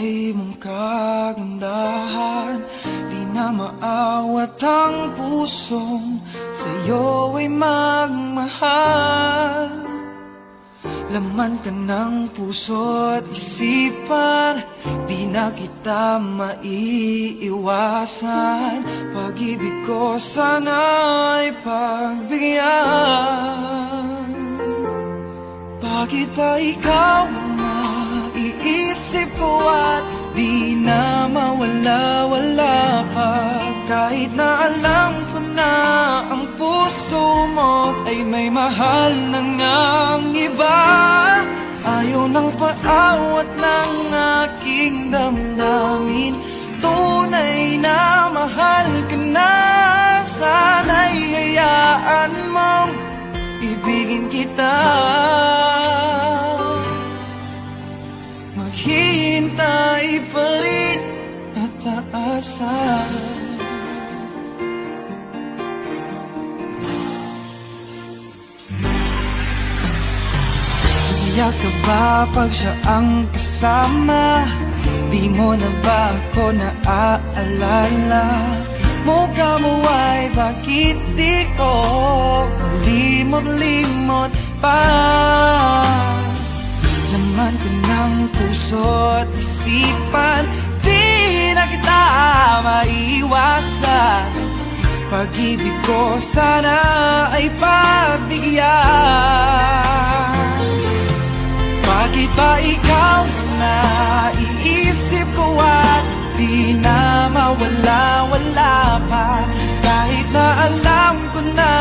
kulay mong kagandahan, di na maawat ang pusong sa'yo ay magmahal. Laman ka ng puso at isipan, di na kita maiiwasan. Pag-ibig ko sana ay pagbigyan. Bakit ba ikaw ang naiisip ko at di na mawala-wala pa? Kahit na alam ko na ang puso mo ay may mahal na ngang iba. Ayaw ng paawat ng aking damdamin, tunay na mahal ka na. Sana'y hayaan mong ibigin kita. Maghihintay pa rin at aasa. Masaya ka ba pag siya ang kasama? Di mo na ba ako naaalala? Mukha mo ay bakit di ko malimot-limot pa? Laman ko ng puso at isipan, di na kita maiwasan. Pag-ibig ko sana ay pagbigyan. Bakit ba ikaw na naiisip ko at di na mawala-wala pa? Kahit na alam ko na